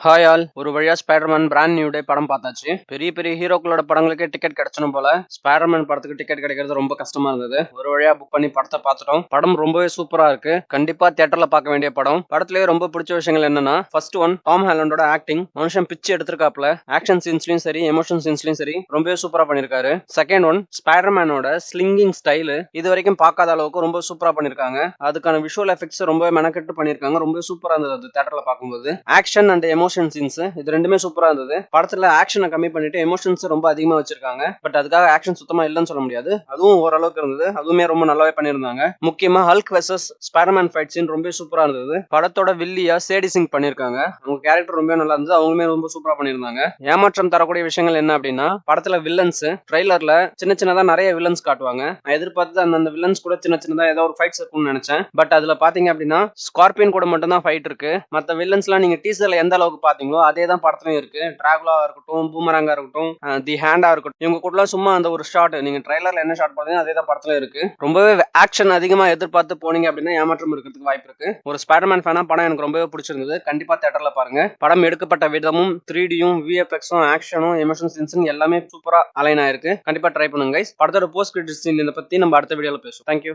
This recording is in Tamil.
ஹாய் ஆல், ஒரு வழியா ஸ்பைடர்மேன் பிராண்ட் நியூ டே படம் பார்த்தாச்சு. பெரிய பெரிய ஹீரோக்களோட படங்களுக்கே டிக்கெட் கிடைச்சணும் போல ஸ்பைடர்மேன் படத்துக்கு டிக்கெட் கிடைக்கிறது ரொம்ப கஷ்டமா இருந்தது. ஒரு வழியா புக் பண்ணி படத்தை பார்த்துட்டோம். படம் ரொம்பவே சூப்பரா இருக்கு. கண்டிப்பா தியேட்டர்ல பார்க்க வேண்டிய படம். படத்திலேயே ரொம்ப பிடிச்ச விஷயங்கள் என்னன்னா, ஃபர்ஸ்ட் ஒன் டாம் ஹாலண்டோட ஆக்டிங். மனுஷன் பிச்சு எடுத்திருக்காப்ல. ஆக்ஷன் சீன்ஸ்லயும் சரி, எமோஷன் சீன்ஸ்லயும் சரி ரொம்பவே சூப்பரா பண்ணிருக்காரு. செகண்ட் ஒன் ஸ்பைடர்மேனோட ஸ்லிங்கிங் ஸ்டைல் இது வரைக்கும் பார்க்காத அளவுக்கு ரொம்ப சூப்பரா பண்ணிருக்காங்க. அதுக்கான விஷுவல் எஃபெக்ட்ஸ் ரொம்ப மெனக்கெட்டு பண்ணிருக்காங்க. ரொம்ப சூப்பரா இருந்தது அது தியேட்டர்ல பார்க்கும்போது. ஆக்ஷன் அண்ட் எமோஷன் சீன்ஸ் இது ரெண்டுமே சூப்பரா இருந்தது. படத்துல ஆக்ஷனை கம்மி பண்ணிட்டு எமோஷன்ஸ் ரொம்ப அதிகமா வச்சிருக்காங்க. பட் அதுக்காக ஆக்ஷன் சுத்தமா இல்லைன்னு சொல்ல முடியாது. அதுவும் ஓரளவுக்கு இருந்தது. அதுவுமே ரொம்ப நல்லாவே பண்ணிருந்தாங்க. முக்கியமா Hulk versus Spiderman fight scene ரொம்ப சூப்பரா இருந்தது. படத்தோட வில்லியா சேடி சிங் பண்ணிருக்காங்க. அவங்க கேரக்டர் ரொம்ப நல்லா இருந்தது. அவங்களுமே ரொம்ப சூப்பரா பண்ணிருந்தாங்க. ஏமாற்றம் தரக்கூடிய விஷயங்கள் என்ன அப்படின்னா, படத்துல வில்லன்ஸ் ட்ரெய்லர்ல சின்ன சின்னதா நிறைய வில்லன்ஸ் காட்டுவாங்க. நான் எதிர்பார்த்து அந்த வில்லன்ஸ் கூட சின்ன சின்னதா ஏதோ ஒரு ஃபைட்ஸ் இருக்கும்னு நினைச்சேன். பட் அதுல பாத்தீங்க அப்படின்னா ஸ்கார்பியன் கூட மட்டும் தான் ஃபைட் இருக்கு. மத்த வில்லன்ஸ் எல்லாம் நீங்க டீசர்ல எந்த அளவுக்கு பாத்தீங்களோ அதே தான் படத்துலயும் இருக்கு. டிராகுலாவா இருக்கட்டும், பூமராங்கா இருக்கட்டும், தி ஹேண்டா இருக்கட்டும், இவங்க கூட சும்மா அந்த ஒரு ஷாட் நீங்க ட்ரைலர்ல என்ன ஷாட் பாத்தீங்கன்னா அதே தான் படத்துல இருக்கு. ரொம்பவே ஆக்ஷன் அதிகமா எதிர்பார்த்து போனீங்க அப்படின்னா ஏமாற்றம் இருக்கிறதுக்கு வாய்ப்பு இருக்கு. ஒரு ஸ்பைடர்மேன் ஃபேனா படம் எனக்கு ரொம்பவே பிடிச்சிருந்தது. கண்டிப்பா தியேட்டர்ல பாருங்க. படம் எடுக்கப்பட்ட விதமும் 3Dயும் விஎஃப்எக்ஸும் ஆக்ஷனும் எமோஷன் சீன்ஸும் எல்லாமே சூப்பரா அலைன் ஆயிருக்கு. கண்டிப்பா ட்ரை பண்ணுங்க கைஸ். படத்தோட போஸ்ட் கிரெடிட் சீன் இதை பத்தி நம்ம அடுத்த வீடியோல பேசுவோம். தேங்க்யூ.